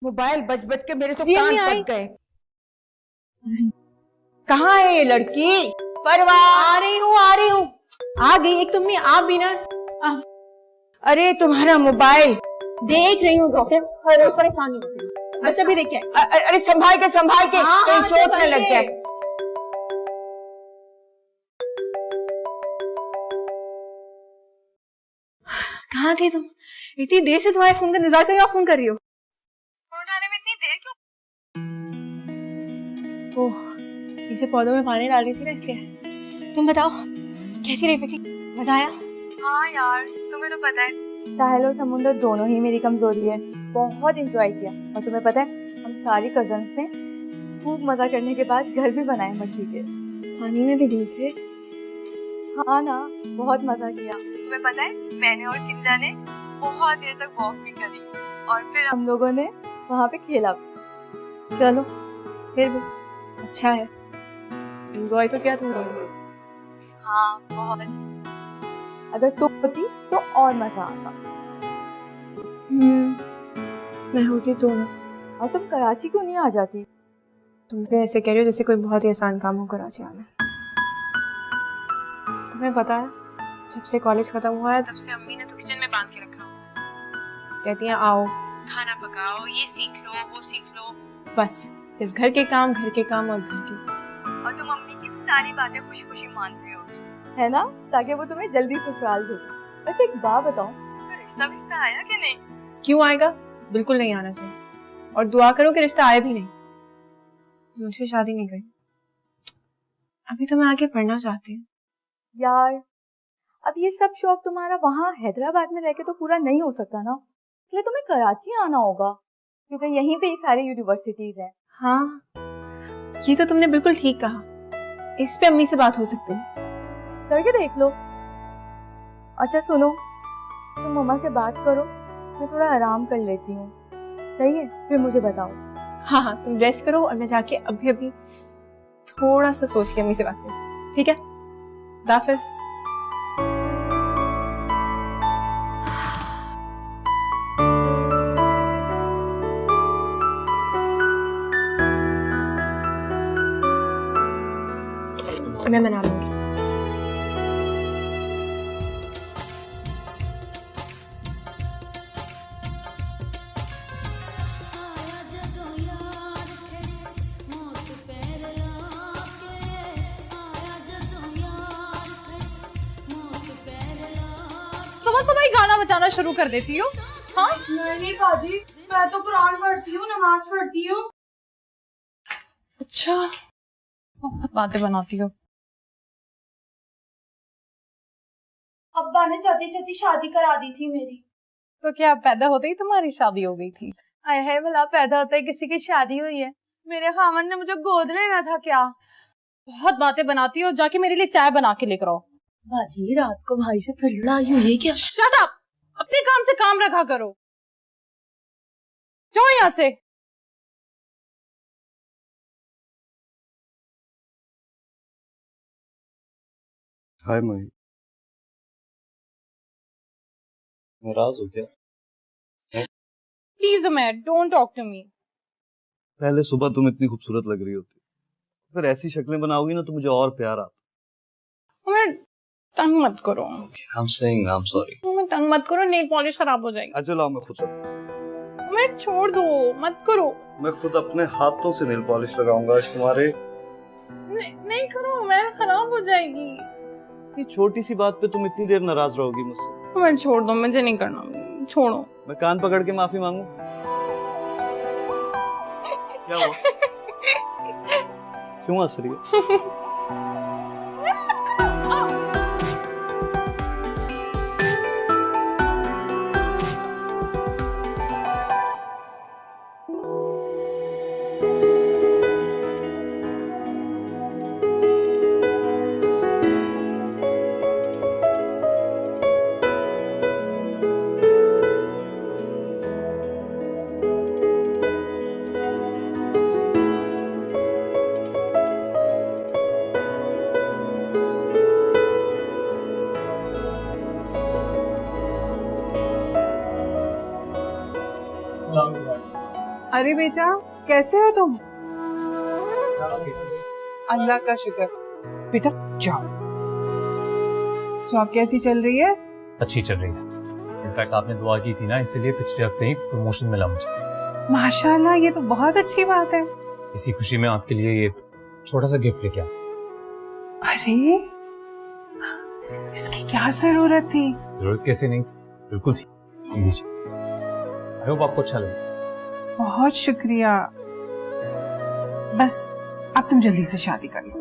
Mobile बज बज के मेरे तो जी, कान अम्मी पक गए। कहाँ है ये लड़की? परवा आ रही हूँ। आ गई एक तुम आप भी ना। अरे तुम्हारा मोबाइल देख रही हूँ डॉक्टर, अरे परेशानी मत करो, बस अभी देख के आई। अरे संभाल के कहीं चोट न लग जाए। कहाँ थी तुम? इतनी देर से तुम्हारे फोन का इंतजार कर रही हो, फोन कर रही हो? फोन उठाने में इतनी देर क्यों? ओह, पीछे पौधों में पानी डाल रही थी ना इसलिए। तुम बताओ कैसी रही फिक्री? मजा आया? हाँ यार, तुम्हें तो पता है साहिल और समुंदर दोनों ही मेरी कमजोरी है। बहुत एंजॉय किया और तुम्हें पता है हम सारी कजन्स ने खूब मजा करने के बाद घर भी बनाए मट्टी के। पानी में भी डूबे थे। हाँ ना, बहुत मजा किया। तुम्हें पता है मैंने और किंजा ने बहुत देर तक वॉक भी करी और फिर हम लोगों ने वहाँ पे खेला। चलो फिर भी अच्छा है, एंजॉय तो किया तुम लोगों। हाँ बहुत। अगर तुम होती तो और मजा आता। मैं होती तो ना। और तुम कराची क्यों नहीं आ जाती? तुम भी ऐसे कह रही हो जैसे कोई बहुत ही आसान काम हो कराची आना। तुम्हें पता है जब से कॉलेज खत्म हुआ है तब से अम्मी ने तो किचन में बांध के रखा हुआ। कहती हैं आओ खाना पकाओ, ये सीख लो वो सीख लो, बस सिर्फ घर के काम और घर के। और तुम अम्मी की सारी बातें खुशी खुशी मान रही हो, है ना, ताकि वो तुम्हें जल्दी ससुराल भेजे। वैसे एक बात बताओ, तो रिश्ता आया कि नहीं? क्यों आएगा, बिल्कुल नहीं आना चाहिए। और दुआ करो कि रिश्ता आए भी नहीं। मुझसे शादी नहीं करनी, अभी तो मैं आगे पढ़ना चाहती हूँ। यार अब ये सब शौक तुम्हारा वहाँ हैदराबाद में रह के तो पूरा नहीं हो सकता ना, इसलिए तुम्हें कराची आना होगा क्योंकि यहीं पे ये सारे यूनिवर्सिटीज हैं। हाँ ये तो तुमने बिल्कुल ठीक कहा, इस पे अम्मी से बात हो सकती है, करके देख लो। अच्छा सुनो, तुम मम्मा से बात करो, मैं थोड़ा आराम कर लेती हूँ, सही है? फिर मुझे बताओ। हाँ हाँ तुम रेस्ट करो और मैं जाके अभी थोड़ा सा सोच के अम्मी से बात करती, ठीक है? हाफिज़। मैं मना लूंगी। तुम्हारी गाना बजाना शुरू कर देती हो? हाँ नहीं बाजी, मैं तो कुरान पढ़ती हूँ, नमाज पढ़ती हूँ। अच्छा, बहुत बातें बनाती हो। अब्बा ने चाहती चाहती शादी करा दी थी मेरी। तो क्या पैदा होते ही तुम्हारी शादी हो गई थी? आए है भला पैदा होता है किसी की शादी हुई है? मेरे खामन ने मुझे गोद लेना था क्या? बहुत बातें बनाती हो, जाके मेरे लिए चाय बना के लेकर आओ। बाजी रात को भाई से फिर लड़ाई हुई है क्या? शट अप, अपने काम से काम रखा करो, जाओ यहाँ से। हाय मई, नाराज हो क्या? Please Umar, don't talk to me. पहले सुबह तुम इतनी खूबसूरत लग रही होती, फिर ऐसी शक्लें बनाओगी ना तो मुझे और प्यार आता। उमर तंग मत करो। I'm saying I'm sorry। Umar तंग मत करो, नेल पॉलिश खराब हो जाएगी। अच्छा लाओ मैं खुद उमर छोड़ दो, मत करो। मैं खुद अपने हाथों से नेल पॉलिश लगाऊंगा आज तुम्हारे। नहीं करो उमर, खराब हो जाएगी। इतनी छोटी सी बात पे तुम इतनी देर नाराज रहोगी मुझसे? उमर छोड़ दो, मुझे नहीं करना, छोड़ो। मैं कान पकड़ के माफी मांगू? क्या हुआ? क्यों हंस रही है? अरे बेटा, कैसे हो तुम? अल्लाह का शुक्र। बेटा जॉब कैसी चल रही है? अच्छी चल रही है। इनफैक्ट आपने दुआ की थी ना, इसीलिए पिछले हफ्ते ही प्रमोशन मिला मुझे। माशाल्लाह, ये तो बहुत अच्छी बात है। इसी खुशी में आपके लिए ये छोटा सा गिफ्ट लेके आया। अरे, इसकी क्या जरूरत थी? जरूरत कैसे नहीं, बिल्कुल थी। लीजिए, आई होप आपको अच्छा लगे। बहुत शुक्रिया। बस अब तुम जल्दी से शादी कर लो।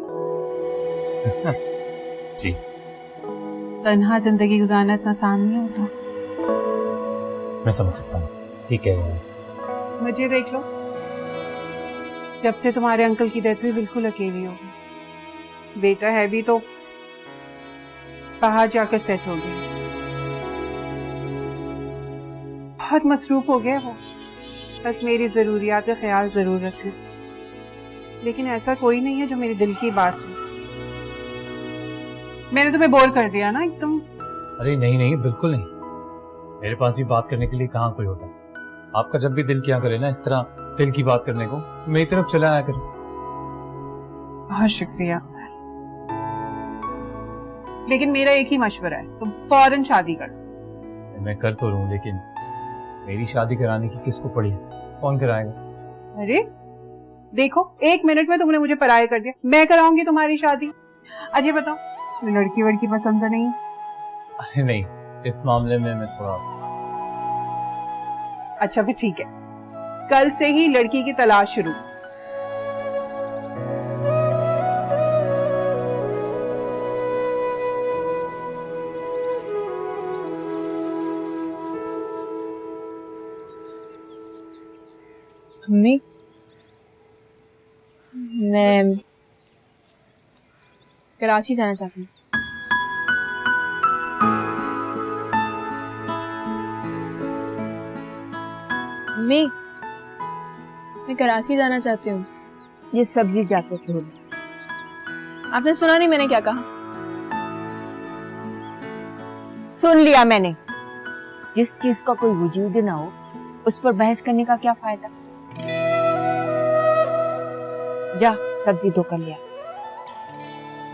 जी। तन्हा जिंदगी गुजारना इतना आसान नहीं होता। मैं समझ सकता हूँ, ठीक है। मुझे देख लो, जब से तुम्हारे अंकल की डेथ हुई बिल्कुल अकेली हो गई। बेटा है भी तो बाहर जाकर सेट हो गया। बहुत मसरूफ हो गया वो। बस मेरी जरूरियात का ख्याल जरूर रखना। लेकिन ऐसा कोई नहीं है जो मेरे दिल की बात सुने। मैंने तुम्हें बोर कर दिया ना एकदम? अरे नहीं नहीं, बिल्कुल नहीं। मेरे पास भी बात करने के लिए कहाँ कोई होता। आपका जब भी दिल किया करे ना इस तरह दिल की बात करने को, तो मेरी तरफ चला आया करे। बहुत शुक्रिया। लेकिन मेरा एक ही मशवरा है, तुम फौरन शादी कर। मैं कर तो लूं, लेकिन मेरी शादी कराने की किसको पड़ी है? कौन कराएगा? अरे देखो, 1 मिनट में तुमने मुझे पराया कर दिया। मैं कराऊंगी तुम्हारी शादी। अजय बताओ, लड़की वड़की पसंद तो नहीं? अरे नहीं, इस मामले में मैं थोड़ा। अच्छा फिर ठीक है, कल से ही लड़की की तलाश शुरू। मम्मी, मैं कराची जाना चाहती हूँ। मम्मी, मैं कराची जाना चाहती हूँ। ये सब्जी जाके धो लो। आपने सुना नहीं मैंने क्या कहा? सुन लिया मैंने। जिस चीज का कोई वजूद ना हो उस पर बहस करने का क्या फायदा। जा सब्जी धो कर लिया।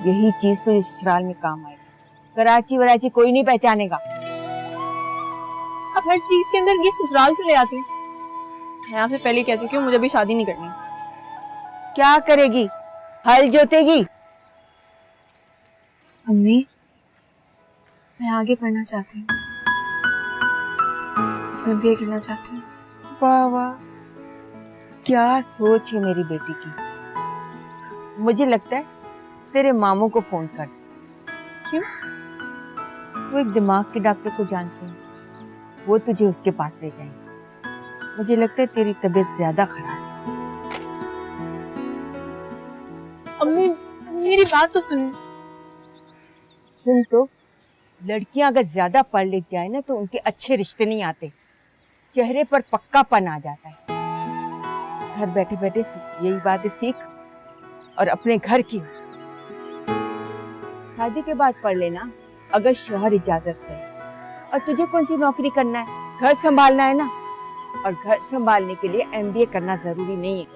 यही चीज तो इस ससुराल में काम आएगी। कराची वराची कोई नहीं पहचानेगा। आप हर चीज के अंदर ये ससुराल क्यों ले आती हैं? मैं आपसे पहले कह चुकी हूँ, मुझे भी शादी नहीं करनी। क्या करेगी? हल जोतेगी? मम्मी, मैं आगे पढ़ना चाहती हूँ। मैं बीए करना चाहती हूँ। वाह वाह, क्या सोच है मेरी बेटी की। मुझे लगता है तेरे मामू को फोन कर। क्यों? वो एक दिमाग के डॉक्टर को जानते हैं, वो तुझे उसके पास ले जाएंगे। मुझे लगता है तेरी तबीयत ज्यादा खराब है। अम्मी, मेरी बात तो सुन। सुन तो, लड़कियां अगर ज्यादा पढ़ लिख जाए ना तो उनके अच्छे रिश्ते नहीं आते, चेहरे पर पक्कापन आ जाता है। घर बैठे बैठे यही बातें सीख और अपने घर की। शादी के बाद पढ़ लेना अगर शौहर इजाजत दे। और तुझे कौन सी नौकरी करना है? घर संभालना है ना। और घर संभालने के लिए MBA करना जरूरी नहीं है।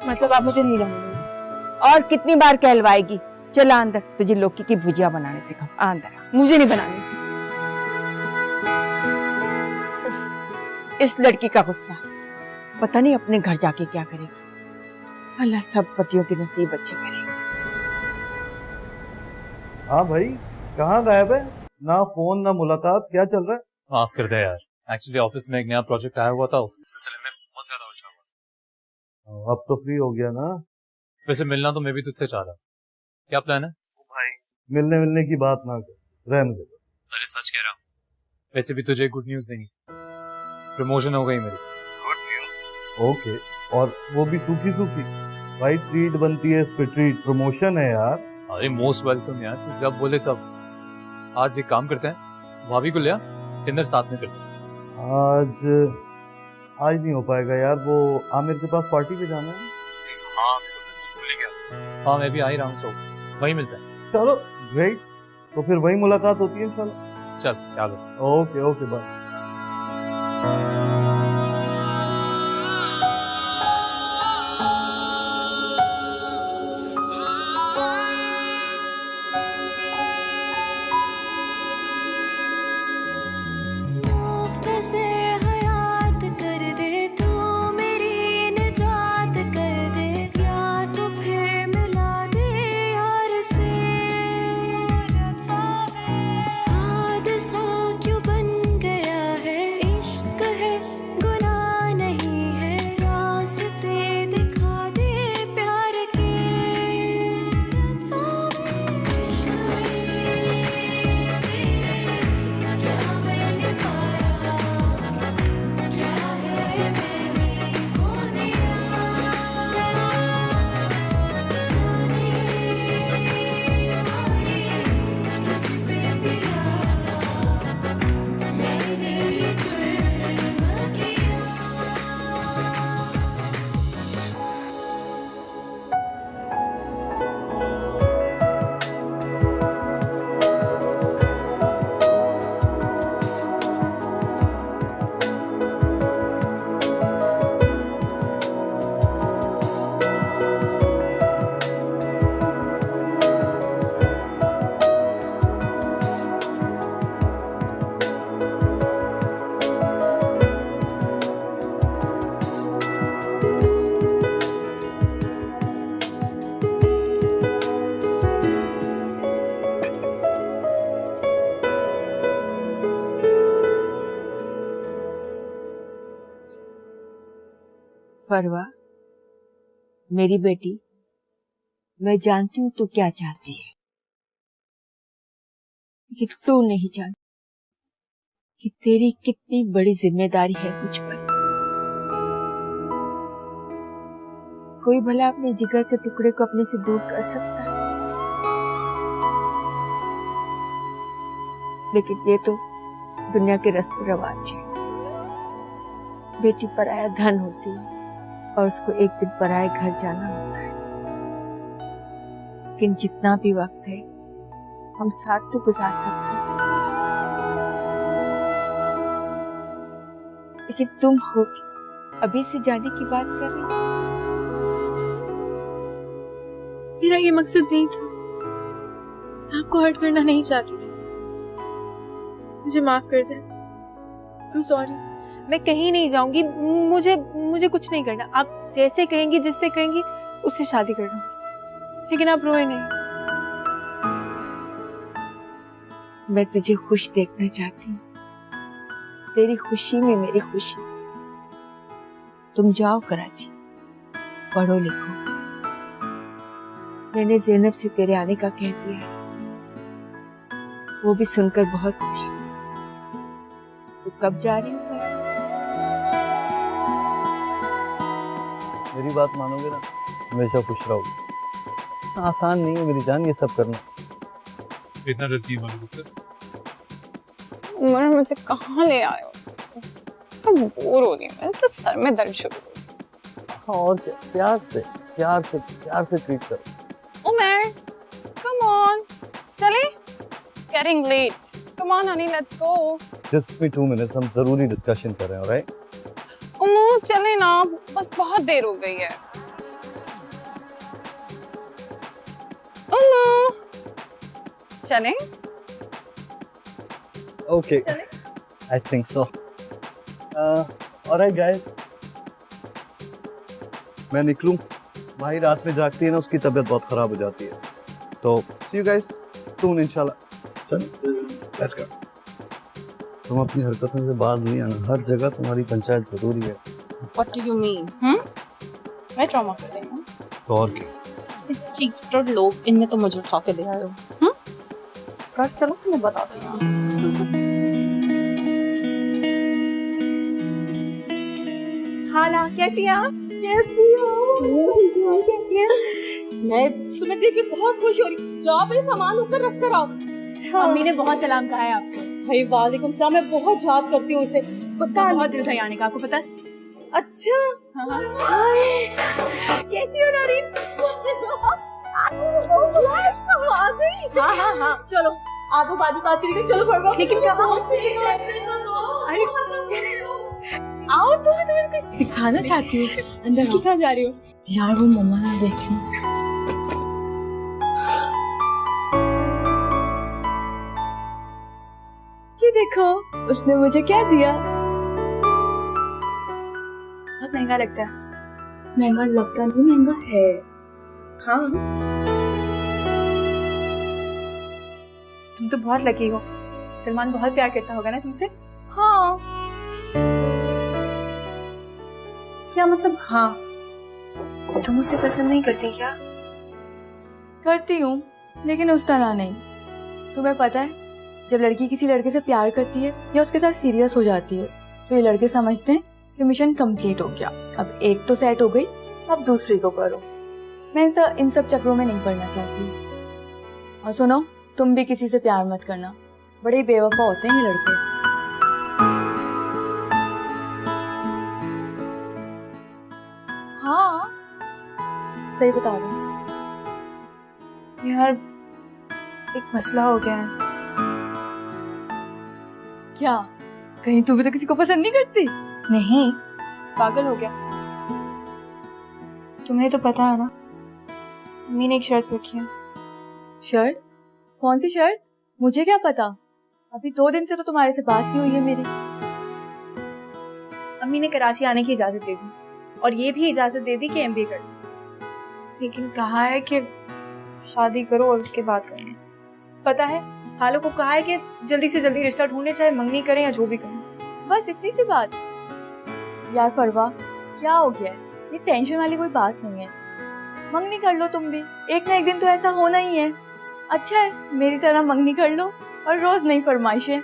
मतलब आप मुझे नहीं जानते? और कितनी बार कहलवाएगी? चला अंदर, तुझे लौकी की भुजिया बनाने सिखाऊं। अंदर। मुझे नहीं बनानी। इस लड़की का गुस्सा, पता नहीं अपने घर जाके क्या करेगी। अल्लाह सब पतियों के नसीब अच्छे करेगा। हाँ भाई, कहाँ गायब है? ना फोन ना मुलाकात, क्या चल रहा है? माफ कर दे यार, एक्चुअली ऑफिस में एक नया प्रोजेक्ट आया हुआ था, उसके सिलसिले में बहुत ज्यादा उलझा हुआ था। अब तो फ्री हो गया ना? वैसे मिलना तो मैं भी तुझसे चाह रहा था। क्या प्लान है? भाई मिलने की बात ना कर, रहने दे। अरे सच कह रहा हूँ। वैसे भी तुझे गुड न्यूज देनी थी, प्रमोशन हो गई मेरी। Good news? ओके, और वो भी सूखी सूखी। भाई ट्रीट बनती है इस पे, ट्रीट। प्रमोशन है यार। अरे मोस्ट वेलकम यार, तू जब बोले तब। आज एक काम करते हैं, भाभी को ले आ, डिनर साथ में करते हैं। आज नहीं हो पाएगा यार, वो आमिर के पास पार्टी पे जाना है। हाँ मैं तो बिल्कुल भूल ही गया था। हाँ मैं भी आ ही रहा हूँ, सो वहीं मिलते हैं। चलो ग्रेट, तो फिर वही मुलाकात होती है इंशाल्लाह। चल क्या लो। Okay okay bye. फरवा, मेरी बेटी, मैं जानती हूँ तू क्या चाहती है, लेकिन तू नहीं जानती कि तेरी कितनी बड़ी जिम्मेदारी है मुझ पर। कोई भला अपने जिगर के टुकड़े को अपने से दूर कर सकता है, लेकिन ये तो दुनिया के रस्म रिवाज है। बेटी पराया धन होती है और उसको एक दिन पराये घर जाना होता है। लेकिन जितना भी वक्त है हम साथ तो गुजार सकते हैं, लेकिन तुम हो अभी से जाने की बात कर रही हो। मेरा ये मकसद नहीं था, मैं आपको हर्ट करना नहीं चाहती थी। मुझे माफ कर दे। I'm sorry। मैं कहीं नहीं जाऊंगी, मुझे कुछ नहीं करना। आप जैसे कहेंगी, जिससे कहेंगी उससे शादी कर लूंगी, लेकिन आप रोए नहीं। मैं तुझे खुश देखना चाहती हूँ, तेरी खुशी में मेरी खुशी। तुम जाओ कराची, पढ़ो लिखो। मैंने ज़ैनब से तेरे आने का कह दिया है, वो भी सुनकर बहुत खुश। तू कब जा रही हो? मेरी बात मानोगे ना, हमेशा खुश रहोगे। आसान नहीं है मेरी जान ये सब करना। इतना डरती है मुझसे? उमर मुझे कहाँ ले आए हो? तो बोर हो रही हूँ मैं, तो सर में दर्द शुरू हो गई। हाँ और क्या, प्यार से ट्रीट करो। उमर, come on, चले? Getting late. Come on, honey, let's go. Just give me 2 minutes, हम जरूरी डिस्कशन कर रहे हैं, alright? उमू, चले ना, बस बहुत देर हो गई है। उमू, चले? Okay, I think so. Alright guys, मैं निकलूं। भाई रात में जागती है ना, उसकी तबीयत बहुत खराब हो जाती है। तो see you guys soon इंशाल्लाह। Let's go. तुम अपनी हरकतों से बाज नहीं आना, हर जगह तुम्हारी पंचायत जरूरी है। What do you mean? मैं ट्रॉमा कर रही हूँ। तो और क्या? चीप स्टोर लोग, इनमें तो मुझे उठा के ले आए हो। चलो मैं बताती हूँ। खाला कैसी हैं आप? मैं तुम्हें देख के बहुत खुश हो रही। जाओ भाई सामान ऊपर रख कर आओ। हाँ। अम्मी ने बहुत सलाम कहा है आपको। हाय वालेकुम सलाम। मैं बहुत याद करती हूँ इसे। पता बहुत दिल था आने का, आपको पता है? अच्छा हाँ। कैसी हो नारी? आ गई। हाँ। चलो आगो बादी बात करेंगे। चलो पढ़ो। लेकिन कहाँ? आओ, तुम्हें कुछ दिखाना चाहती हूँ। अंदर की कहाँ जा रही हो? यार वो मम्मा ना देख ली। ये देखो, उसने मुझे क्या दिया। बहुत महंगा लगता है। महंगा लगता नहीं, महंगा है। हाँ, तुम तो बहुत लकी हो। सलमान बहुत प्यार करता होगा ना तुमसे? हाँ। क्या मतलब हाँ? तुम मुझसे पसंद नहीं करती क्या? करती हूँ, लेकिन उस तरह नहीं। तुम्हें पता है, जब लड़की किसी लड़के से प्यार करती है या उसके साथ सीरियस हो जाती है, तो ये लड़के समझते हैं कि मिशन कंप्लीट हो गया। अब एक तो सेट हो गई, अब दूसरी को करो। मैं इन सब चक्रों में नहीं पड़ना चाहती। और सुनो, तुम भी किसी से प्यार मत करना, बड़े बेवफा होते हैं ये लड़के। हाँ सही बता रही हूँ। यार एक मसला हो गया है। क्या? कहीं तू भी तो किसी को पसंद नहीं करती? नहीं। पागल हो गया? तुम्हें तो पता है ना, अम्मी ने एक शर्त रखी है। शर्त? कौन सी शर्त? मुझे क्या पता, अभी 2 दिन से तो तुम्हारे से बात नहीं हुई है मेरी। अम्मी ने कराची आने की इजाजत दे दी, और ये भी इजाजत दे दी कि MBA कर लो, लेकिन कहा है कि शादी करो और उसके बाद करना। पता है, खालों को कहा है कि जल्दी से जल्दी रिश्ता ढूंढे, चाहे मंगनी करें या जो भी करें। बस इतनी सी बात? यार फरवा, क्या हो गया है? ये टेंशन वाली कोई बात नहीं है। मंगनी कर लो तुम भी, एक ना एक दिन तो ऐसा होना ही है। अच्छा है मेरी तरह मंगनी कर लो और रोज नई फरमाइशें,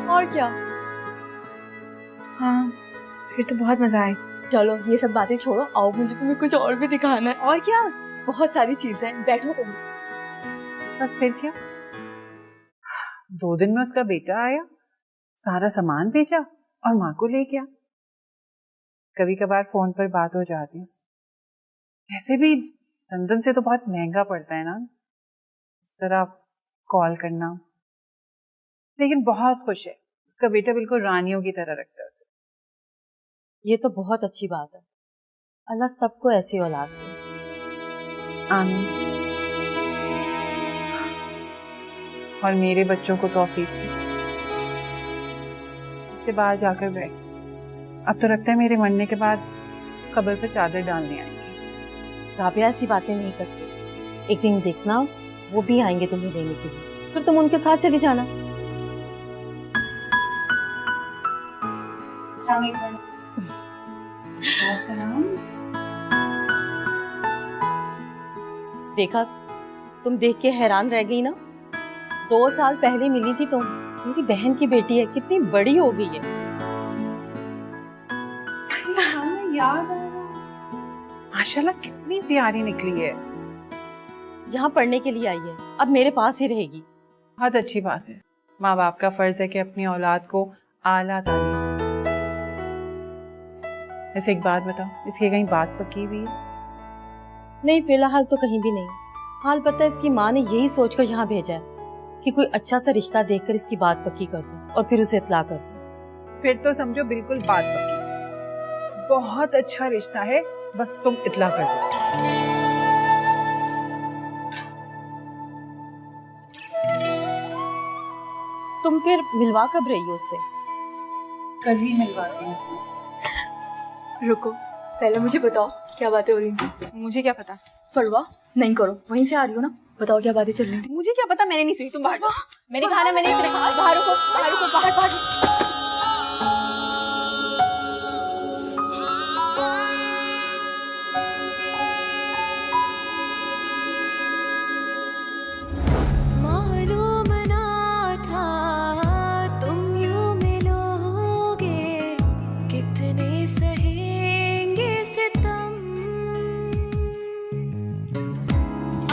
और क्या। हाँ फिर तो बहुत मजा आए। चलो ये सब बातें छोड़ो, आओ मुझे तुम्हें कुछ और भी दिखाना है। और क्या, बहुत सारी चीजें, बैठो तुम। बस फिर क्या, 2 दिन में उसका बेटा आया, सारा सामान भेजा और माँ को ले गया। कभी कभार फोन पर बात हो जाती है। ऐसे भी लंदन से तो बहुत महंगा पड़ता है ना इस तरह कॉल करना, लेकिन बहुत खुश है। उसका बेटा बिल्कुल रानियों की तरह रखता है उसे। ये तो बहुत अच्छी बात है। अल्लाह सबको ऐसी औलाद दे। आमीन। और मेरे बच्चों को तौफीक दे। इसे बाहर जाकर बैठ। अब तो लगता है मेरे मरने के बाद कब्र पर चादर डालने आएंगे। राबिया ऐसी बातें नहीं करती। एक दिन देखना वो भी आएंगे तुम्हें लेने के लिए, फिर तुम उनके साथ चली जाना। देखा, तुम देख के हैरान रह गई ना। 2 साल पहले मिली थी तुम, मेरी बहन की बेटी है, कितनी बड़ी हो गई है। याद आ रहा, माशाल्लाह कितनी प्यारी निकली है। यहाँ पढ़ने के लिए आई है, अब मेरे पास ही रहेगी। बहुत अच्छी बात है। माँ बाप का फर्ज है कि अपनी औलाद को आला तालीम। ऐसे एक बात बताओ, इसकी कहीं बात पक्की हुई है? नहीं, फिलहाल तो कहीं भी नहीं। हाल पता है, इसकी माँ ने यही सोचकर यहाँ भेजा है कि कोई अच्छा सा रिश्ता देखकर इसकी बात पक्की कर दूं और फिर उसे इत्ला कर दूं। फिर तो समझो बिल्कुल बात पक्की। बहुत अच्छा रिश्ता है, बस तुम इत्ला कर दो। तुम फिर मिलवा कब रही हो उससे? कल ही मिलवाती हूँ। रुको, पहले मुझे बताओ क्या बातें हो रही थी। मुझे क्या पता। परवाह नहीं करो, वहीं से आ रही हो ना, बताओ क्या बातें चल रही थी। मुझे क्या पता, मैंने नहीं सुनी। तुम बाहर जाओ, मैंने कहा ना, मैंने इसे कहा बाहर रुको, बाहर रुको, बाहर बाहर। मालूम ना था तुम यूं मिलोगे, कितने सहेंगे सितम,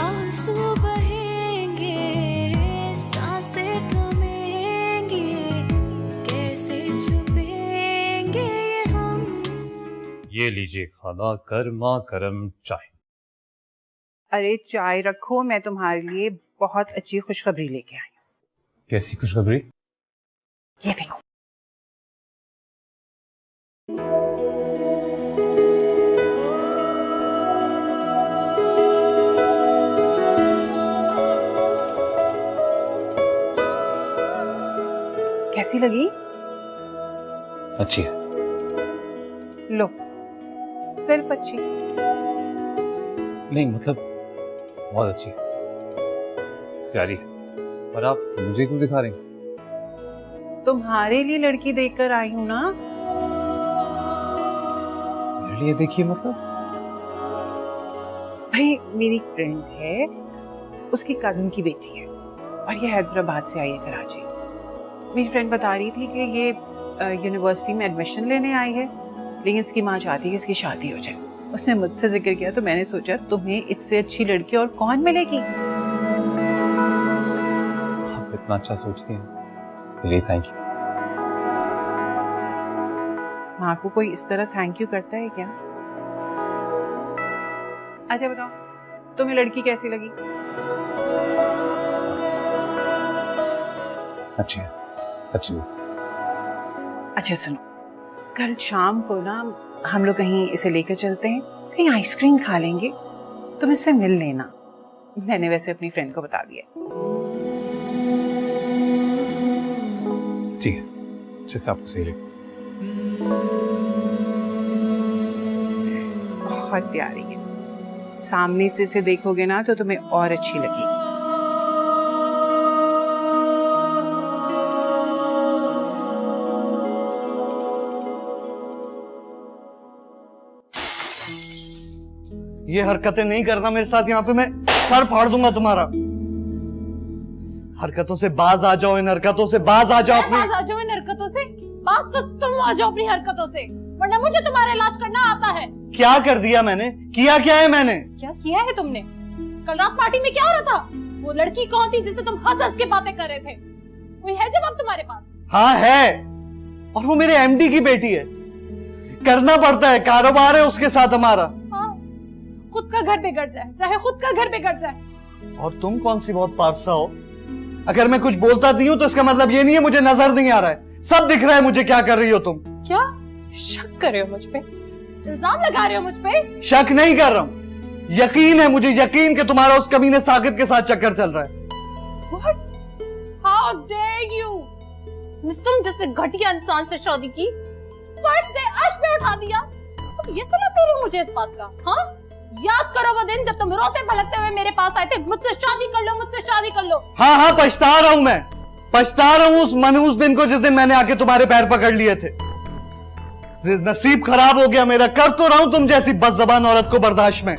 आंसू बहेंगे, सांसें थमेंगी, कैसे छुपेंगे हम। ये लीजिए खाना, गर्मा गर्म चाय। अरे चाय रखो, मैं तुम्हारे लिए बहुत अच्छी खुशखबरी लेके आई हूँ। कैसी खुशखबरी? ये देखो। कैसी लगी? अच्छी है। लो, सिर्फ अच्छी? नहीं मतलब बहुत अच्छी है, प्यारी है। पर आप मुझे क्यों दिखा रही हैं? तुम्हारे लिए लड़की देखकर आई हूँ ना। मेरे लिए देखिए मतलब? भाई मेरी फ्रेंड है, उसकी कजन की बेटी है और ये हैदराबाद से आई है, कराची। मेरी फ्रेंड बता रही थी कि ये यूनिवर्सिटी में एडमिशन लेने आई है, लेकिन इसकी माँ चाहती है कि इसकी शादी हो जाए। उसने मुझसे जिक्र किया तो मैंने सोचा तुम्हें इससे अच्छी लड़की और कौन मिलेगी। आप इतना अच्छा सोचती हैं, इसके लिए थैंक यू। माँ को कोई इस तरह थैंक यू करता है क्या? अच्छा बताओ, तुम्हें लड़की कैसी लगी? अच्छी है, अच्छी है। अच्छा सुनो, कल शाम को ना हम लोग कहीं इसे लेकर चलते हैं, कहीं आइसक्रीम खा लेंगे, तुम इससे मिल लेना। मैंने वैसे अपनी फ्रेंड को बता दिया। ठीक है, अच्छे से आपको सही लगे। बहुत प्यारी है, सामने से इसे देखोगे ना तो तुम्हें और अच्छी लगेगी। ये हरकतें नहीं करना मेरे साथ, यहाँ पे मैं सर फाड़ दूंगा तुम्हारा। हरकतों से बाज आ जाओ, इन हरकतों से बाज आ जाओ। बाज आ जाओ इन हरकतों से? बाज तो तुम आ जाओ अपनी हरकतों से, वरना मुझे तुम्हारा इलाज करना आता है। क्या कर दिया मैंने? किया क्या है मैंने? क्या किया है तुमने? कल रात पार्टी में क्या हो रहा था? वो लड़की कौन थी जिससे तुम हंस हंस के बातें कर रहे थे? कोई है जवाब तुम्हारे पास? हाँ है, और वो मेरे एमडी की बेटी है। करना पड़ता है, कारोबार है उसके साथ हमारा। हाँ, खुद का घर बिगड़ जाए, चाहे खुद का घर बिगड़ जाए। और तुम कौन सी बहुत पारसा हो? अगर मैं कुछ बोलता नहीं हूं तो इसका मतलब ये नहीं है मुझे नजर नहीं आ रहा है, सब दिख रहा है मुझे क्या कर रही हो तुम। क्या शक कर रहे हो मुझ पे? इल्जाम लगा रहे हो मुझ पे? शक नहीं कर रहा हूं, यकीन है मुझे, यकीन कि तुम्हारा उस कमीने साकिब के साथ चक्कर चल रहा है। What? How dare you? तुम जैसे घटिया इंसान से शादी की, फर्श से अर्श पे उठा दिया। तुम ये सलाह दे रहे हो मुझे इस बात का? हाँ, याद करो वो दिन जब तुम रोते भलकते हुए मेरे पास आए थे, मुझसे शादी कर लो, मुझसे शादी कर लो। हाँ हाँ, पछता रहा हूं मैं, पछता रहा हूं उस मनहूस दिन को जिस दिन मैंने आके तुम्हारे पैर पकड़ लिए थे। नसीब खराब हो गया मेरा, कर तो रहा हूं तुम जैसी बदज़बान औरत को बर्दाश्त में।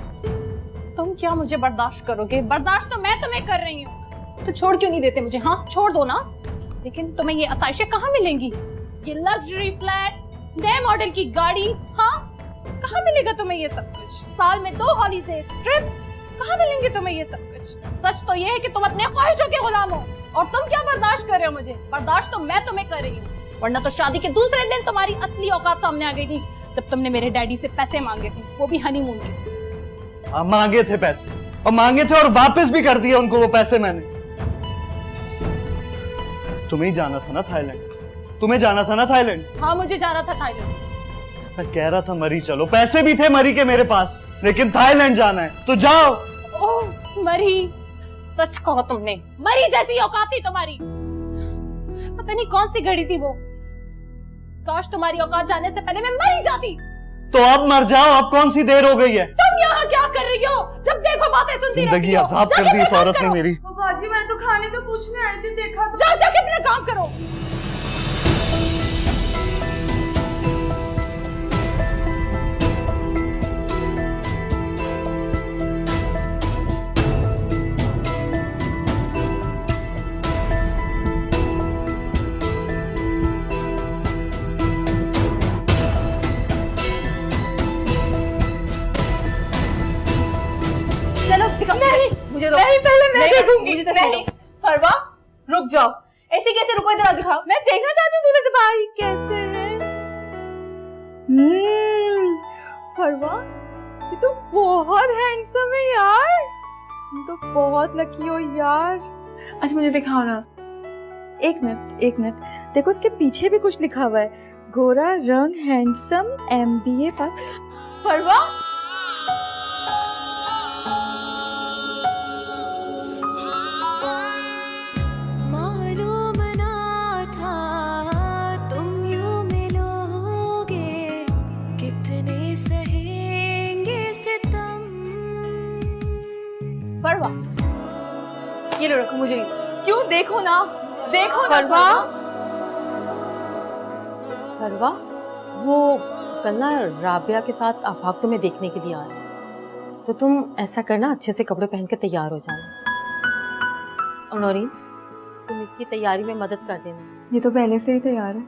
तुम क्या मुझे बर्दाश्त करोगे? बर्दाश्त तो मैं तुम्हें कर रही हूँ। तो छोड़ क्यों नहीं देते मुझे? हाँ, छोड़ दो ना। लेकिन तुम्हें ये आसाइशें कहाँ मिलेंगी? ये लग्जरी फ्लैट, नए मॉडल की गाड़ी, हाँ, कहाँ मिलेगा तुम्हें ये सब कुछ? साल में 2 हॉलीडे ट्रिप्स, कहाँ मिलेंगे तुम्हें ये सब कुछ? सच तो ये है कि तुम अपने ख्वाहिशों के गुलाम हो, और तुम क्या बर्दाश्त कर रहे हो मुझे? बर्दाश्त तो मैं तुम्हें कर रही हूँ, वरना तो शादी के दूसरे दिन तुम्हारी असली औकात सामने आ गई थी, जब तुमने मेरे डैडी से पैसे मांगे थे, वो भी हनीमून के। मांगे थे पैसे, और मांगे थे और वापस भी कर दिए उनको वो पैसे मैंने। तुम्हें ही जाना था ना थाईलैंड, तुम्हें जाना था ना थाईलैंड। हाँ, मुझे जाना था थाईलैंड। मैं कह रहा था मरी चलो, पैसे भी थे मरी के मेरे पास, लेकिन थाईलैंड जाना है तो जाओ। ओह मरी, सच कहो तुमने, मरी जैसी औकात थी तुम्हारी। पता नहीं कौन सी घड़ी थी वो, काश तुम्हारी औकात जाने से पहले मैं मरी जाती। तो अब मर जाओ, अब कौन सी देर हो गई है? तुम यहाँ क्या कर रही हो? जब देखो बातें सुनती रहती हो। जिंदगी अजाब कर दी इस औरत ने मेरी। बाजी, मैं तो खाने का पूछने आई थी, देखा तो। जाके अपना काम करो। नहीं, मुझे नहीं, पहले मैं देखूंगी। मुझे तो नहीं, फरवा, रुक जाओ। ऐसे कैसे रुको? इधर दिखाओ। मैं देखना चाहती हूँ दूल्हे का भाई कैसे है। फरवा, ये तो बहुत हैंडसम है यार। तुम तो बहुत लकी हो यार। अच्छा मुझे दिखाओ ना। एक मिनट, देखो उसके पीछे भी कुछ लिखा हुआ है, गोरा रंग, हैंडसम, MBA पास। फरवा, ये लो रखो, मुझे नहीं। क्यों? देखो ना, देखो ना। फरवा, वो कल ना राबिया के साथ आफाक तुम्हें देखने के लिए आ रहे हैं, तो तुम ऐसा करना, अच्छे से कपड़े पहन के तैयार हो जाना। और नौरीन, तुम इसकी तैयारी में मदद कर देना। ये तो पहले से ही तैयार है।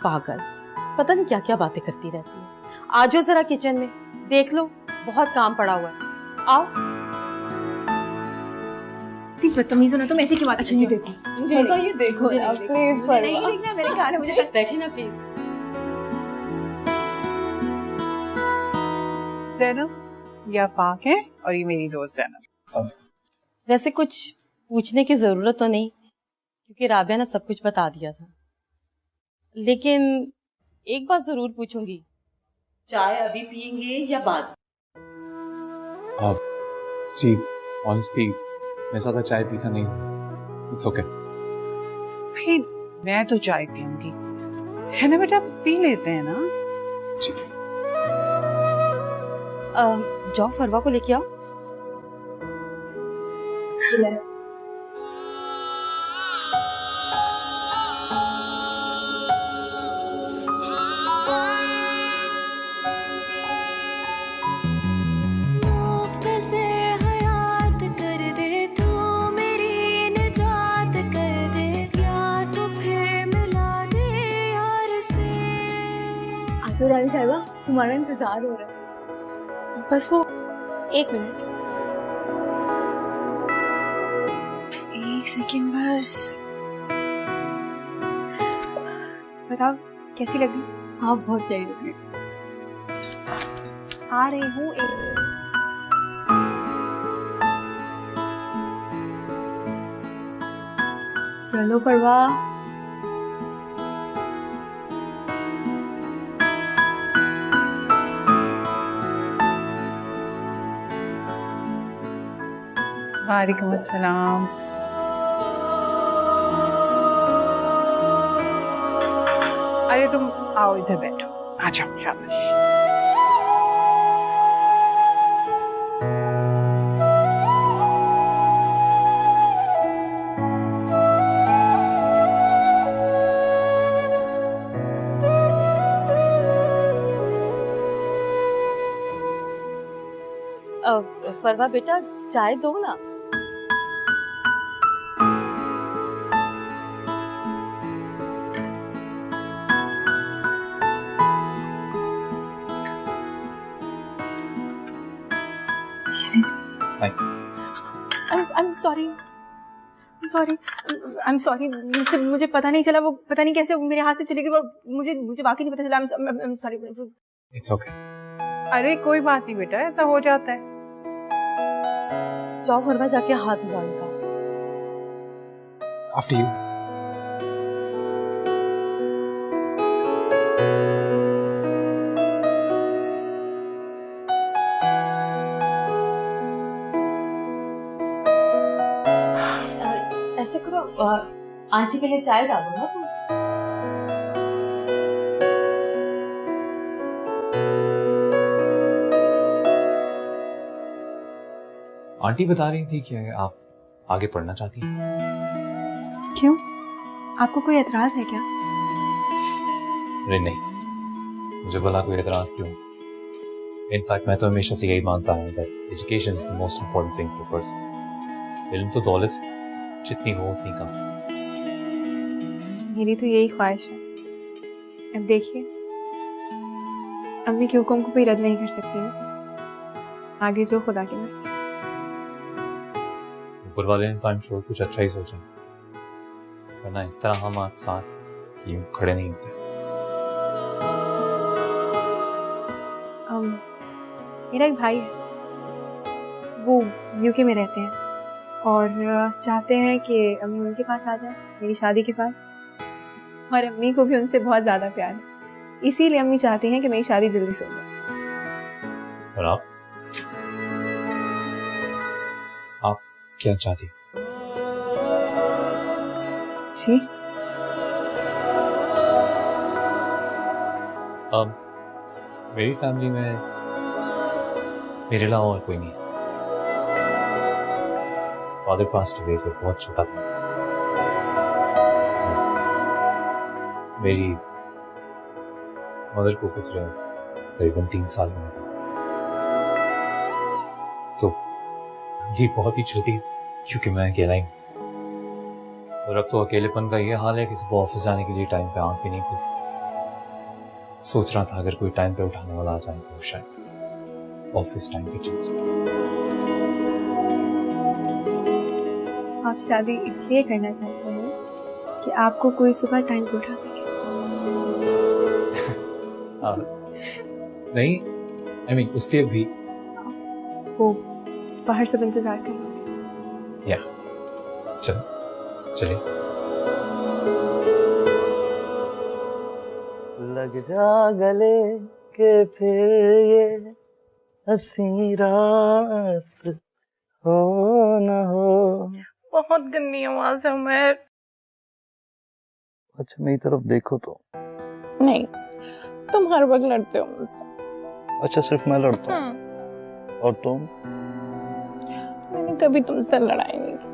पागल, पता नहीं क्या क्या बातें करती रहती है। आ जाओ जरा किचन में, देख लो, बहुत काम पड़ा हुआ है। आओ। बदतमीज हो ना तुम, ऐसी की बात। अच्छा ये देखो, मुझे ये देखो प्लीज। नहीं देखना मेरे गाने, मुझे बैठे ना प्लीज। ज़ैनब, ये आफाक है और ये मेरी दोस्त ज़ैनब। वैसे कुछ पूछने की जरूरत तो नहीं, क्योंकि राबिया ने सब कुछ बता दिया था, लेकिन एक बात जरूर पूछूंगी, चाय अभी पियेंगे या बाद? जी ऑनेस्टली मैं ज्यादा चाय पीता नहीं, इट्स ओके। भाई मैं तो चाय पीऊंगी, है ना बेटा, पी लेते हैं ना। जी। जाओ फरवा को लेके आओ। तुम्हारी साहिबा, तुम्हारा इंतजार हो रहा है। बस वो 1 मिनट, 1 सेकेंड बस। बताओ कैसी लग रही हूँ? आप बहुत प्यारी लग रही हो। आ रही हूँ। चलो परवाह। वालेकुम अस्सलाम। अरे तुम आओ इधर बैठो, आ जाओ शाबाश। फरवा बेटा, चाय दो ना। I'm sorry, मुझे पता नहीं चला, वो पता नहीं कैसे मेरे हाथ से चली गई, मुझे वाकई नहीं पता चला। I'm sorry। It's okay. अरे कोई बात नहीं बेटा, ऐसा हो जाता है। जाओ फरवा, जाके हाथ धुलो इनका। After you. ऐसे करो, आंटी के लिए चाय डालो ना तुम। आंटी बता रही थी कि आप आगे पढ़ना चाहती हैं। क्यों, आपको कोई एतराज है क्या? अरे नहीं, मुझे भला कोई एतराज क्यों? इनफैक्ट मैं तो हमेशा से यही मानता हूँ that education is the most important thing for a person. इल्म तो दौलत है, जितनी हो उतनी कम। मेरी तो यही ख्वाहिश है। अब देखिए, अम्मी के हुक्म को कोई रद्द नहीं कर सकती है, आगे जो खुदा की मर्जी। ऊपर वाले ने तो आई एम श्योर कुछ अच्छा ही सोचा, वरना इस तरह हम आज साथ यूं खड़े नहीं होते। मेरा एक भाई है, वो यूके में रहते हैं और चाहते हैं कि अम्मी उनके पास आ जाए मेरी शादी के बाद, और अम्मी को भी उनसे बहुत ज़्यादा प्यार है, इसीलिए अम्मी चाहती हैं कि मेरी शादी जल्दी से हो जाए। और आप क्या चाहती? जी, मेरी फैमिली में मेरे अलावा और कोई नहीं है। फादर पास्ट अवे जब बहुत छोटा था। मेरी मदर को गुजरे करीबन 3 साल में, तो ये बहुत ही छोटी है क्योंकि मैं अकेला ही हूँ। और अब तो अकेलेपन का ये हाल है कि सुबह ऑफिस जाने के लिए टाइम पे आंख भी नहीं खुलती। सोच रहा था अगर कोई टाइम पे उठाने वाला आ जाए तो शायद ऑफिस टाइम पे चले जाए। आप शादी इसलिए करना चाहते हैं कि आपको कोई सुबह टाइम पे उठा सके? नहीं, I mean, उसलिए भी वो बाहर सब इंतजार कर रहे हैं। या चले लग जा गले के फिर ये हंसी रात हो न हो। बहुत गंदी आवाज है उमर। अच्छा मेरी तरफ देखो तो। नहीं, तुम हर वक्त लड़ते हो मुझसे। अच्छा सिर्फ मैं लड़ता हूँ? और तुम? मैंने कभी तुमसे लड़ाई नहीं की।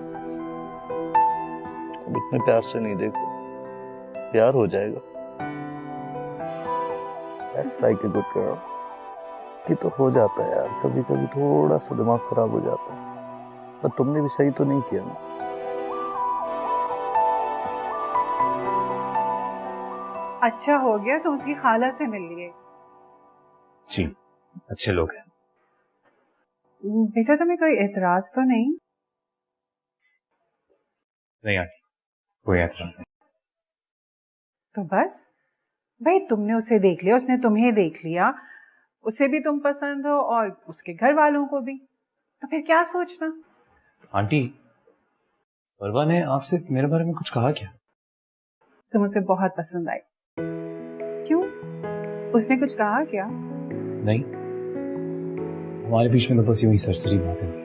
अब इतने प्यार से नहीं देखो, प्यार हो जाएगा। That's like a good girl. कि तो हो जाता है यार, कभी कभी थोड़ा सा दिमाग खराब हो जाता है, पर तुमने भी सही तो नहीं किया ना। अच्छा हो गया तो उसकी खाला से मिल लिए, जी, अच्छे लोग हैं। बेटा तुम्हें कोई एतराज तो नहीं? नहीं आंटी, कोई एतराज नहीं। तो बस भाई, तुमने उसे देख लिया, उसने तुम्हें देख लिया, उसे भी तुम पसंद हो और उसके घर वालों को भी, तो फिर क्या सोचना? आंटी, परवा ने आपसे मेरे बारे में कुछ कहा क्या? तुम उसे बहुत पसंद आई। क्यों, उसने कुछ कहा क्या? नहीं, हमारे बीच में तो बस यही सरसरी बातें हुई।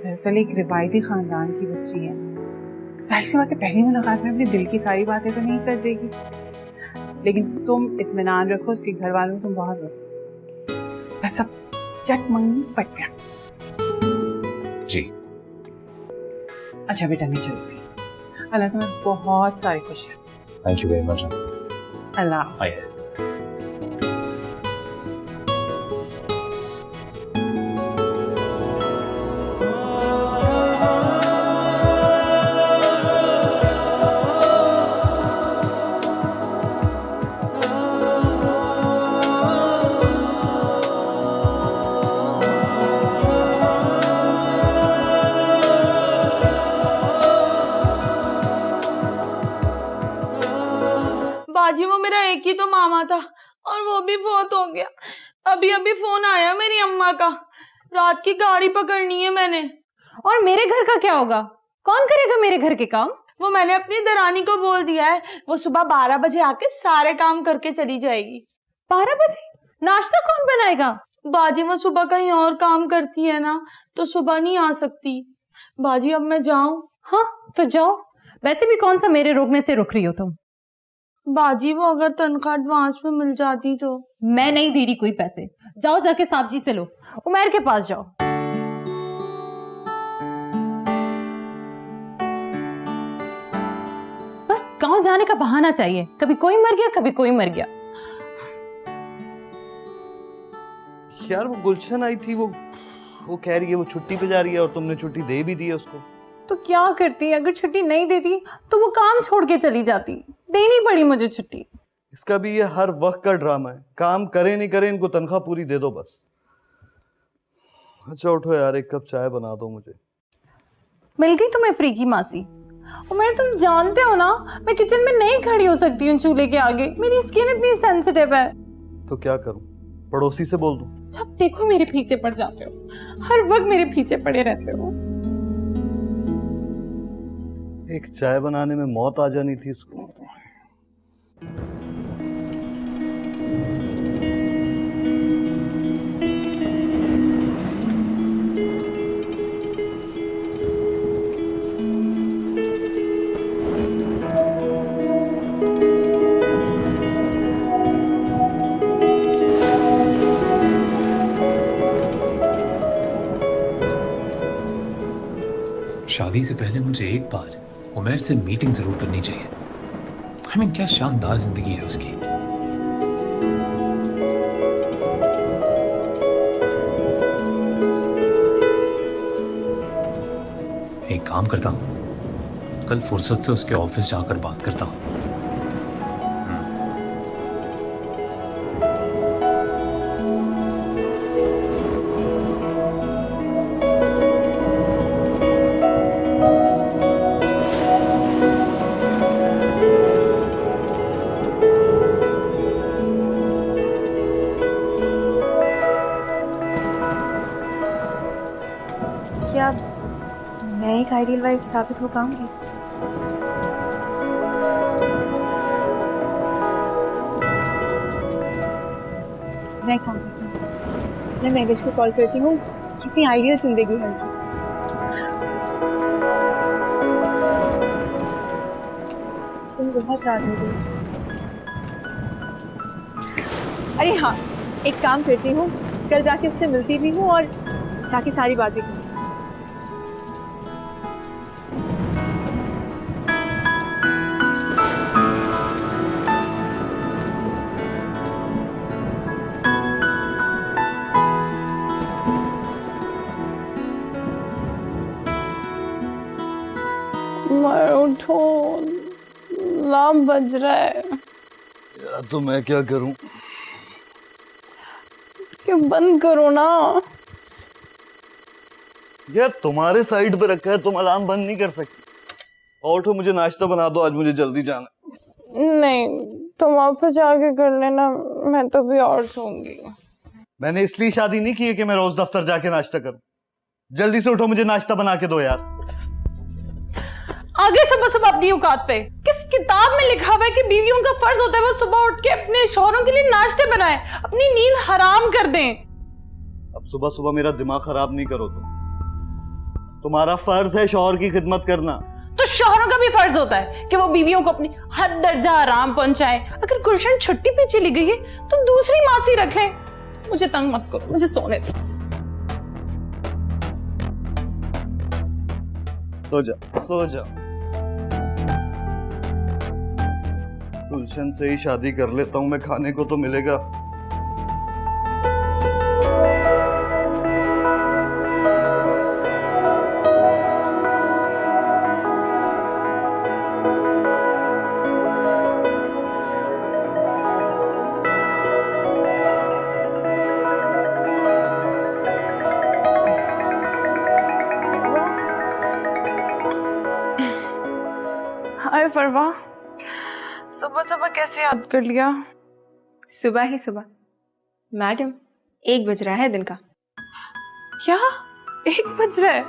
दरअसल एक रिवायती खानदान की बच्ची है, जाहिर सी बात है पहली मुलाकात में अपने दिल की सारी बातें तो नहीं कर देगी, लेकिन तुम इत्मीनान रखो, उसके घर वालों को तुम बहुत पसंद। बस अब चट मंगनी पट गया। जी। अच्छा बेटा, मैं चलती हूँ। अल्लाह तुम्हें बहुत सारी खुशियाँ। Thank you very much. अल्लाह। आइए। बाजी वो मेरा एक ही तो मामा था और वो भी फौत हो गया। अभी अभी फोन आया मेरी अम्मा का, रात की गाड़ी पकड़नी है मैंने। और मेरे घर का क्या होगा? कौन करेगा मेरे घर के काम? वो मैंने अपनी दरानी को बोल दिया है, वो सुबह 12 बजे आके सारे काम करके चली जाएगी। 12 बजे? नाश्ता कौन बनाएगा? बाजी वो सुबह कहीं और काम करती है ना, तो सुबह नहीं आ सकती। बाजी अब मैं जाऊं? हाँ तो जाओ, वैसे भी कौन सा मेरे रोकने से रुक रही हो तुम? बाजी वो अगर तनख्वाह एडवांस में मिल जाती तो। मैं नहीं दे रही कोई पैसे, जाओ जाके साहब जी से लो, उमर के पास जाओ। बस गांव जाने का बहाना चाहिए, कभी कोई मर गया कभी कोई मर गया। यार वो गुलशन आई थी, वो कह रही है वो छुट्टी पे जा रही है और तुमने छुट्टी दे भी दी है उसको। तो क्या करती? अगर छुट्टी नहीं देती तो वो काम छोड़ के चली जाती, देनी पड़ी मुझे छुट्टी। इसका भी ये हर वक्त का ड्रामा है, काम करे नहीं करे इनको तनख्वाह पूरी दे दो बस। अच्छा उठो यार, एक कप चाय बना दो मुझे। मिल गई तुम्हें फ्री की मासी? उमर तुम जानते हो ना, मैं किचन में नहीं खड़ी हो सकती हूँ चूल्हे के आगे, मेरी स्किन इतनी सेंसिटिव है। तो क्या करूं, पड़ोसी से बोल दूं? जब देखो मेरे पीछे पड़ जाते हो, हर वक्त मेरे पीछे पड़े रहते हो। एक चाय बनाने में मौत आ जानी थी इसको। शादी से पहले मुझे एक बार उमर से मीटिंग जरूर करनी चाहिए। I mean, क्या शानदार जिंदगी है उसकी। एक काम करता हूँ, कल फुर्सत से उसके ऑफिस जाकर बात करता हूँ। क्या मैं एक आइडियल वाइफ साबित हो पाऊंगी? मैं काम करती हूँ, मैं महवेश को कॉल करती हूँ, कितनी आइडियल जिंदगी है उनकी। तुम बहुत रात हो गई। अरे हाँ, एक काम करती हूँ, कल जाके उससे मिलती भी हूँ और जाके सारी बातें करूँ। उठो, अलार्म बज रहा है। यार तो मैं क्या करूं, कि बंद करो ना। यार तुम्हारे साइड पे रखा है, तुम अलार्म बंद नहीं कर सकती। और तो मुझे नाश्ता बना दो, आज मुझे जल्दी जाना। नहीं, तुम ऑफिस जाके कर लेना, मैं तो भी और सोऊंगी। मैंने इसलिए शादी नहीं की है कि मैं रोज दफ्तर जाके नाश्ता करूं। जल्दी से उठो, मुझे नाश्ता बना के दो यार। आगे सब सब अपनी औकात पे। किस किताब में लिखा हुआ है कि बीवियों का फर्ज होता है वो सुबह उठ के अपने शौहरों के लिए नाश्ते बनाएं, अपनी नींद हराम कर दें। अब सुबह सुबह मेरा दिमाग खराब नहीं करो तुम। तुम्हारा फर्ज है शौहर की खिदमत करना। तो शौहरों का भी फर्ज होता है कि वो बीवियों को अपनी हद दर्जा आराम पहुंचाए। अगर गुलशन छुट्टी पे चली गई है तो दूसरी मासी रख ले। मुझे तंग मत करो, मुझे सोने दो। सो जाओ, सो जाओ। गुलशन से ही शादी कर लेता हूं मैं, खाने को तो मिलेगा। हाय फरवा, सुबह सुबह कैसे याद कर लिया? सुबह ही सुबह मैडम, 1 बज रहा है दिन का। क्या 1 बज रहा है?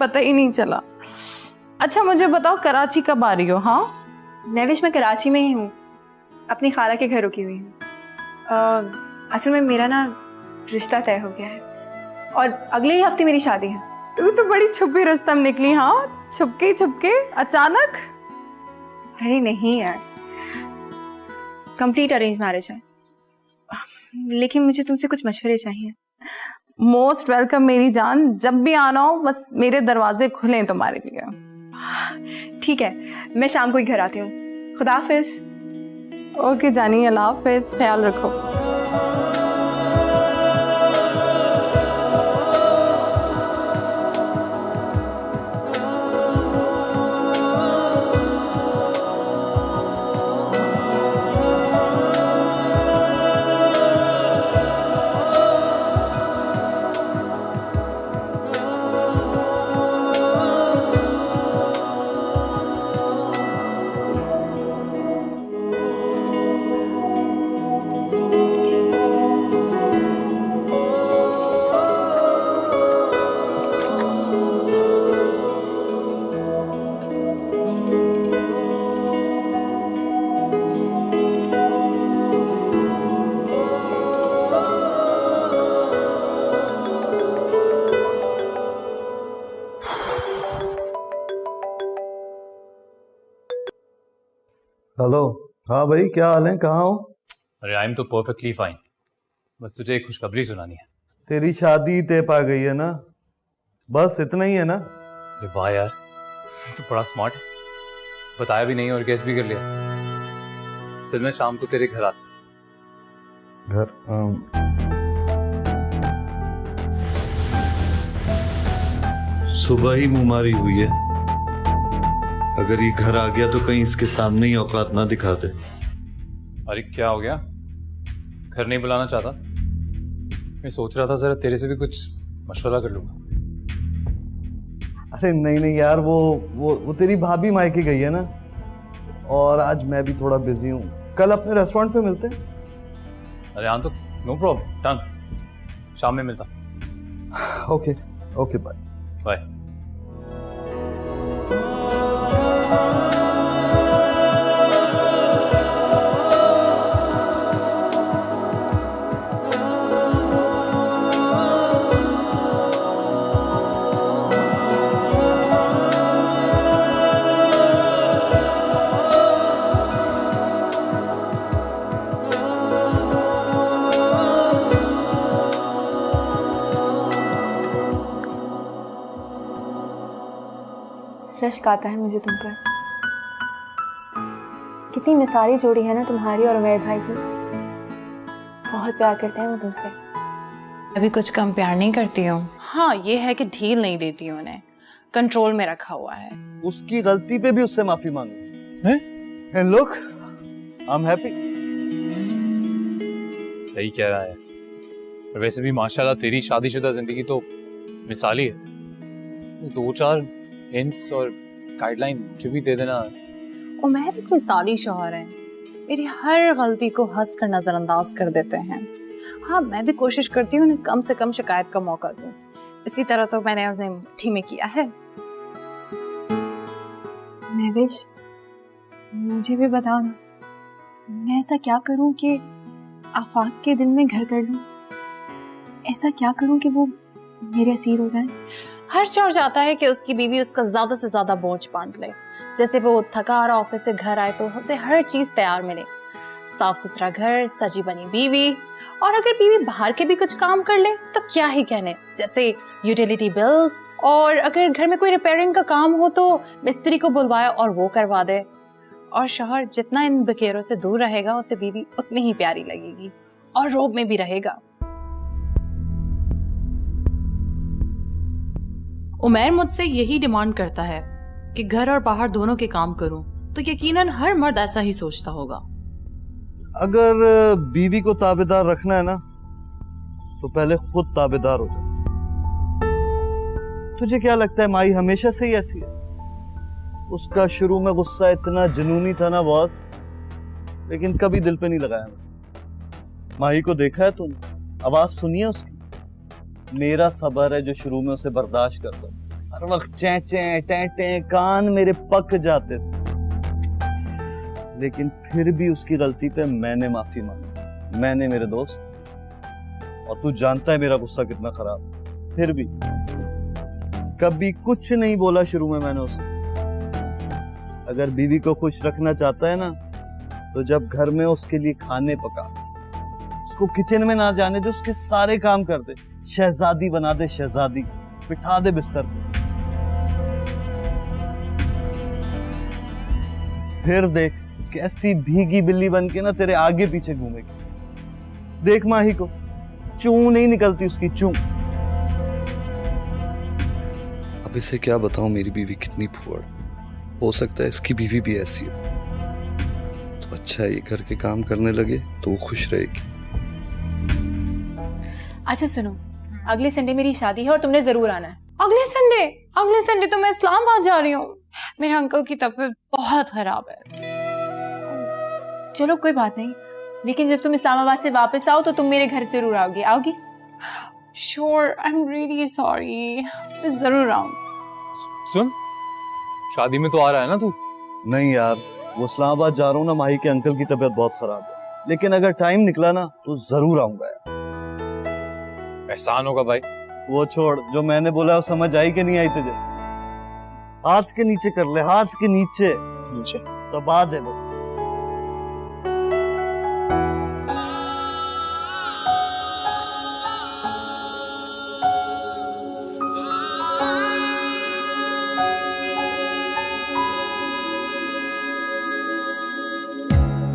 पता ही नहीं चला। अच्छा मुझे बताओ, कराची कब आ रही हो? हाँ नैविश, मैं कराची में ही हूँ, अपनी खाला के घर रुकी हुई हूँ। असल में मेरा ना रिश्ता तय हो गया है और अगले ही हफ्ते मेरी शादी है। तू तो बड़ी छुपी रुस्तम निकली। हाँ, छुपके अचानक? अरे नहीं यार, कंप्लीट अरेंज मैरिज है, लेकिन मुझे तुमसे कुछ मशवरे चाहिए। मोस्ट वेलकम मेरी जान, जब भी आना हो बस मेरे दरवाजे खुले हैं तुम्हारे लिए। ठीक है, मैं शाम को ही घर आती हूँ। खुदा हाफिज। ओके जानी, अल्लाह हाफिज, ख्याल रखो। हेलो। हाँ भाई, क्या हाल है, कहाँ हो? अरे आई एम तो परफेक्टली फाइन, बस तुझे एक खुशखबरी सुनानी है। तेरी शादी तय पा गई है ना? बस इतना ही है ना? अरे वाह यार, तू बड़ा स्मार्ट है, बताया भी नहीं और गेस भी कर लिया। चल मैं शाम को तेरे घर आता हूँ। घर? सुबह ही मुमारी हुई है, अगर ये घर आ गया तो कहीं इसके सामने ही औकात ना दिखा दे। अरे क्या हो गया, घर नहीं बुलाना चाहता? मैं सोच रहा था जरा तेरे से भी कुछ मशवरा कर लूंगा। अरे नहीं नहीं यार, वो तेरी भाभी मायके गई है ना, और आज मैं भी थोड़ा बिजी हूँ। कल अपने रेस्टोरेंट पे मिलते हैं। अरे हाँ तो नो प्रॉब्लम, डन, शाम में मिलता। Okay okay, bye bye. रश्क आता है मुझे तुम पर। कितनी मिसाली जोड़ी है ना तुम्हारी और उमैर भाई की। बहुत प्यार करते हैं वो तुमसे। अभी कुछ कम प्यार नहीं करती हूँ। हाँ ये है कि ढील नहीं देती हूँ, उन्हें कंट्रोल में रखा हुआ है। उसकी गलती पे भी उससे माफी मांगो। And look, I am happy. सही कह रहा है। और वैसे भी माशाल्लाह तेरी शादीशुदा जिंदगी तो मिसाली है। 2-4 हिंट्स और गाइडलाइन मुझे भी दे देना। उमर एक मिसाली शौहर है, मेरी हर गलती को हंस कर नजरअंदाज कर देते हैं। हाँ, मैं भी कोशिश करती हूँ उन्हें कम से कम शिकायत का मौका दूं। इसी तरह तो मैंने उन्हें मुट्ठी में किया है। महविश, मुझे भी बताओ ना, मैं ऐसा क्या करूं कि आफाक के दिल में घर कर लूं? ऐसा क्या करूं कि वो मेरे असीर हो जाए? हर चोर चाहता है कि उसकी बीवी उसका ज्यादा से ज्यादा बोझ बांट ले। जैसे वो थका हारा ऑफिस से घर आए तो उसे हर चीज तैयार मिले, साफ सुथरा घर, सजी बनी बीवी, और अगर बीवी बाहर के भी कुछ काम कर ले तो क्या ही कहने, जैसे यूटिलिटी बिल्स, और अगर घर में कोई रिपेयरिंग का काम हो तो मिस्त्री को बुलवाए और वो करवा दे। और शौहर जितना इन बकेरों से दूर रहेगा उसे बीवी उतनी ही प्यारी लगेगी और रोब में भी रहेगा। उमर मुझसे यही डिमांड करता है कि घर और बाहर दोनों के काम करूं, तो यकीनन हर मर्द ऐसा ही सोचता होगा। अगर बीवी को ताबेदार रखना है ना, तो पहले खुद ताबेदार हो जाए। तुझे क्या लगता है माई हमेशा से ही ऐसी है? उसका शुरू में गुस्सा इतना जुनूनी था ना बॉस, लेकिन कभी दिल पे नहीं लगाया मैं। माही को देखा है तुम, आवाज सुनिए उसकी। मेरा सबर है जो शुरू में उसे बर्दाश्त करता, हर वक्त चैं चैं टें टें, कान मेरे पक जाते थे, लेकिन फिर भी उसकी गलती पे मैंने माफी मांगी। मैंने मेरे दोस्त, और तू जानता है मेरा गुस्सा कितना खराब, फिर भी कभी कुछ नहीं बोला शुरू में मैंने उसे। अगर बीवी को खुश रखना चाहता है ना, तो जब घर में उसके लिए खाने पका, उसको किचन में ना जाने दे, उसके सारे काम कर दे, शहजादी बना दे, शहजादी बिठा दे बिस्तर पे। फिर देख कैसी भीगी बिल्ली बन के ना तेरे आगे पीछे घूमेगी। देख माही को चूं नहीं निकलती उसकी, चूं। अब इसे क्या बताऊं मेरी बीवी कितनी फुअड़। हो सकता है इसकी बीवी भी ऐसी हो, तो अच्छा है ये घर के काम करने लगे तो वो खुश रहेगी। अच्छा सुनो, अगले संडे मेरी शादी है और तुमने जरूर आना है। अगले संडे तो मैं इस्लामाबाद जा रही हूँ। मेरे अंकल की तबीयत बहुत खराब है। चलो कोई बात नहीं, लेकिन जब तुम इस्लामाबाद से वापस आओ तो तुम मेरे घर जरूर आओगी। आओगी? Sure, I am really sorry, मैं जरूर आऊंगी। सुन, शादी में तो आ रहा है ना तू? नहीं यार, वो इस्लामाबाद जा रहा हूँ ना, माही के अंकल की तबीयत बहुत खराब है, लेकिन अगर टाइम निकला ना तो जरूर आऊंगा यार। एहसान होगा भाई। वो छोड़, जो मैंने बोला वो समझ आई कि नहीं आई तुझे? हाथ के नीचे कर ले, हाथ के नीचे नीचे दबा दे बस।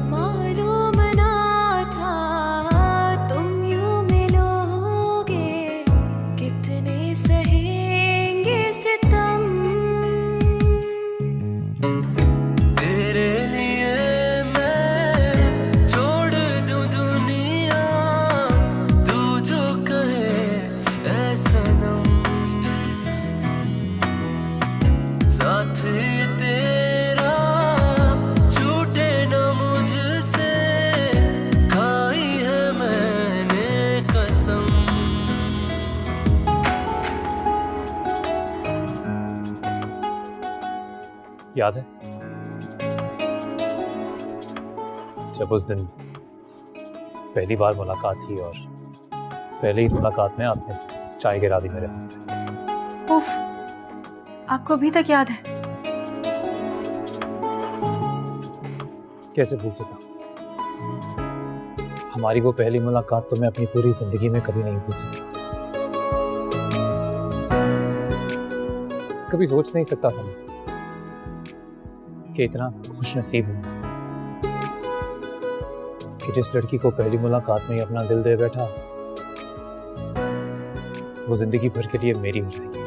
मालूम ना था तुम यूं मिलोगे, कितने सहेंगे सितम। तेरे लिए मैं छोड़ दूं दुनिया, तू जो कहे ऐ सनम। साथ तेरा छूटे न मुझसे, खाई है मैंने कसम। याद है जब उस दिन पहली बार मुलाकात थी और पहले ही मुलाकात में आपने चाय गिरा दी मेरे हाथ पे। उफ, आपको अभी तक याद है? कैसे भूल सकता? हमारी वो पहली मुलाकात तो मैं अपनी पूरी जिंदगी में कभी नहीं भूल सकता। कभी सोच नहीं सकता था मैं कि इतना खुश नसीब हूं कि जिस लड़की को पहली मुलाकात में ही अपना दिल दे बैठा, वो जिंदगी भर के लिए मेरी हो जाएगी,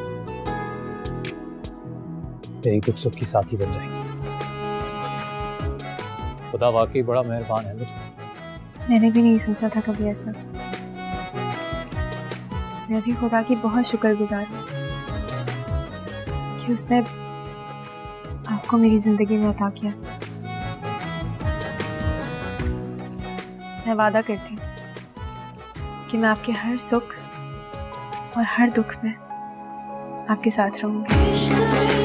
मेरी दुख सुख की साथी बन जाएगी। खुदा वाकई बड़ा मेहरबान है मुझ पर। मैंने भी नहीं सोचा था कभी ऐसा। मैं भी खुदा की बहुत शुक्रगुजार हूँ कि उसने आपको मेरी जिंदगी में अता किया। मैं वादा करती हूँ कि मैं आपके हर सुख और हर दुख में आपके साथ रहूंगी।